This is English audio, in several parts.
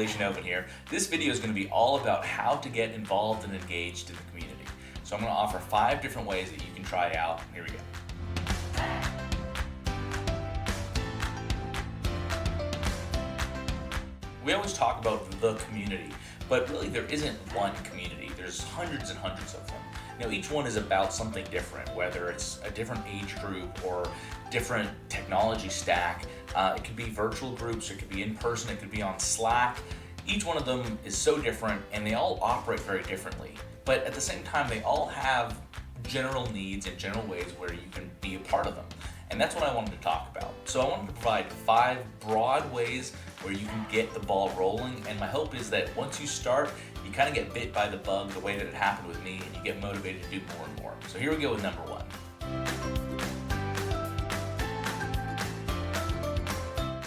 Annihilation Oven here. This video is going to be all about how to get involved and engaged in the community. So I'm going to offer 5 different ways that you can try out. Here we go. We always talk about the community, but really there isn't one community. There's hundreds and hundreds of them. Each one is about something different, whether it's a different age group or different technology stack. It could be virtual groups, it could be in person, it could be on Slack. Each one of them is so different and they all operate very differently. But at the same time, they all have general needs and general ways where you can be a part of them. And that's what I wanted to talk about. So I wanted to provide 5 broad ways where you can get the ball rolling. And my hope is that once you start, you kind of get bit by the bug the way that it happened with me, and you get motivated to do more and more. So here we go with number 1.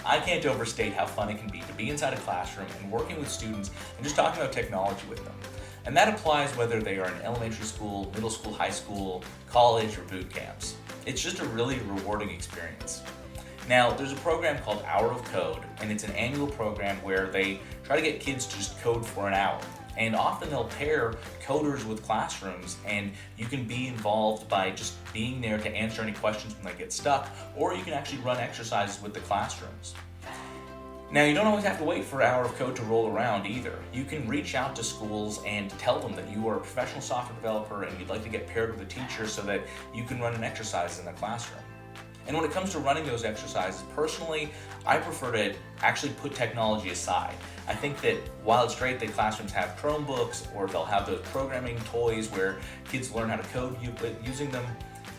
I can't overstate how fun it can be to be inside a classroom and working with students and just talking about technology with them. And that applies whether they are in elementary school, middle school, high school, college, or boot camps. It's just a really rewarding experience. Now, there's a program called Hour of Code, and it's an annual program where they try to get kids to just code for an hour. And often they'll pair coders with classrooms, and you can be involved by just being there to answer any questions when they get stuck, or you can actually run exercises with the classrooms. Now, you don't always have to wait for Hour of Code to roll around either. You can reach out to schools and tell them that you are a professional software developer and you'd like to get paired with a teacher so that you can run an exercise in the classroom. And when it comes to running those exercises, personally, I prefer to actually put technology aside. I think that while it's great that classrooms have Chromebooks or they'll have those programming toys where kids learn how to code using them,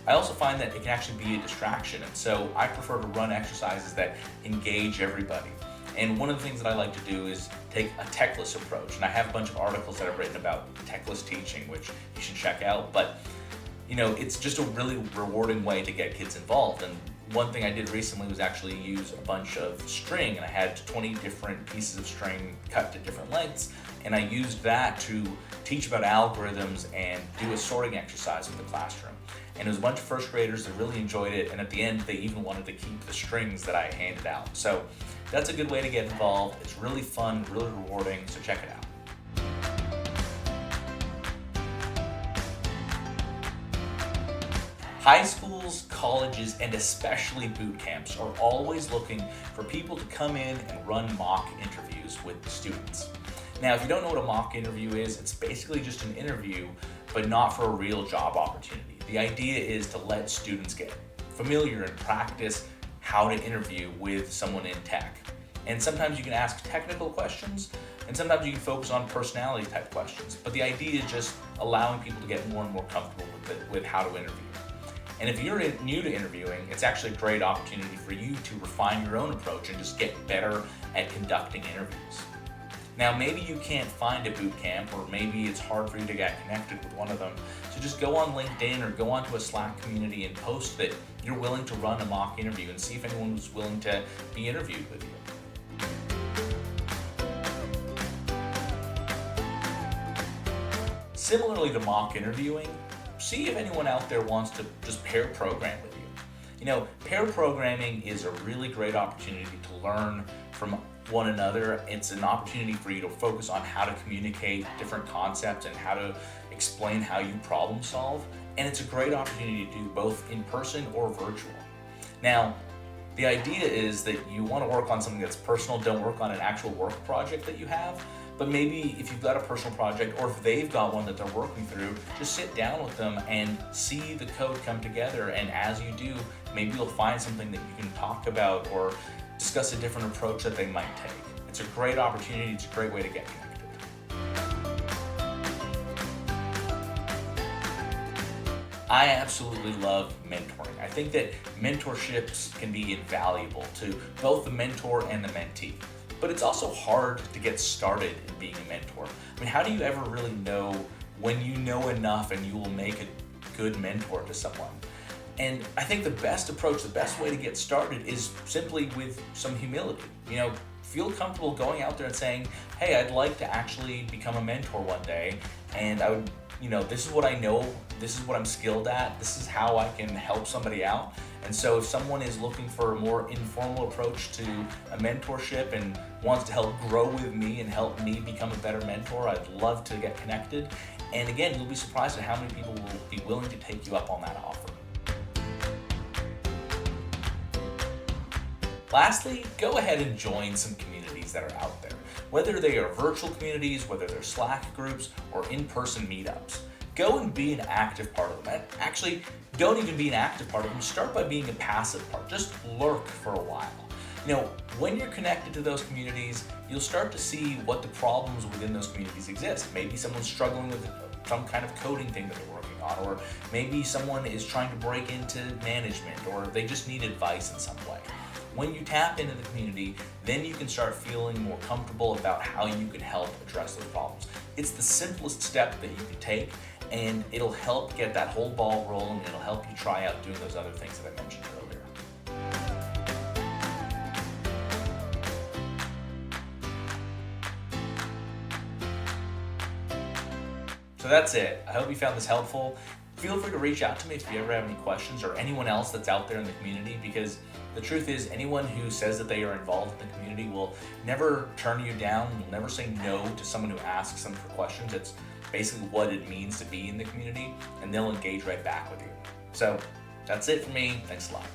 I also find that it can actually be a distraction. And so I prefer to run exercises that engage everybody. And one of the things that I like to do is take a techless approach. And I have a bunch of articles that I've written about techless teaching, which you should check out. But it's just a really rewarding way to get kids involved. And one thing I did recently was actually use a bunch of string, and I had 20 different pieces of string cut to different lengths, and I used that to teach about algorithms and do a sorting exercise with the classroom. And it was a bunch of first graders that really enjoyed it, and at the end they even wanted to keep the strings that I handed out. So that's a good way to get involved. It's really fun, really rewarding, so check it out. High schools, colleges, and especially boot camps are always looking for people to come in and run mock interviews with the students. Now, if you don't know what a mock interview is, it's basically just an interview, but not for a real job opportunity. The idea is to let students get familiar and practice how to interview with someone in tech. And sometimes you can ask technical questions, and sometimes you can focus on personality type questions. But the idea is just allowing people to get more and more comfortable with how to interview. And if you're new to interviewing, it's actually a great opportunity for you to refine your own approach and just get better at conducting interviews. Now, maybe you can't find a boot camp, or maybe it's hard for you to get connected with one of them. So just go on LinkedIn or go onto a Slack community and post that you're willing to run a mock interview and see if anyone was willing to be interviewed with you. Similarly to mock interviewing, see if anyone out there wants to just pair program with you. Pair programming is a really great opportunity to learn from one another. It's an opportunity for you to focus on how to communicate different concepts and how to explain how you problem solve. And it's a great opportunity to do both in person or virtual. Now, the idea is that you want to work on something that's personal. Don't work on an actual work project that you have. But maybe if you've got a personal project, or if they've got one that they're working through, just sit down with them and see the code come together. And as you do, maybe you'll find something that you can talk about or discuss a different approach that they might take. It's a great opportunity. It's a great way to get connected. I absolutely love mentoring. I think that mentorships can be invaluable to both the mentor and the mentee. But it's also hard to get started in being a mentor. How do you ever really know when you know enough and you will make a good mentor to someone? And I think the best approach, the best way to get started is simply with some humility. feel comfortable going out there and saying, hey, I'd like to actually become a mentor one day, and I would, this is what I know, this is what I'm skilled at, this is how I can help somebody out. And so if someone is looking for a more informal approach to a mentorship and wants to help grow with me and help me become a better mentor, I'd love to get connected. And again, you'll be surprised at how many people will be willing to take you up on that offer. Lastly, go ahead and join some communities that are out there. Whether they are virtual communities, whether they're Slack groups, or in-person meetups. Go and be an active part of them. And actually, don't even be an active part of them. Start by being a passive part. Just lurk for a while. When you're connected to those communities, you'll start to see what the problems within those communities exist. Maybe someone's struggling with some kind of coding thing that they're working on, or maybe someone is trying to break into management, or they just need advice in some way. When you tap into the community, then you can start feeling more comfortable about how you can help address those problems. It's the simplest step that you can take, and it'll help get that whole ball rolling, and it'll help you try out doing those other things that I mentioned earlier. So that's it. I hope you found this helpful. Feel free to reach out to me if you ever have any questions, or anyone else that's out there in the community, because the truth is, anyone who says that they are involved in the community will never turn you down, will never say no to someone who asks them for questions. It's basically what it means to be in the community, and they'll engage right back with you. So that's it for me. Thanks a lot.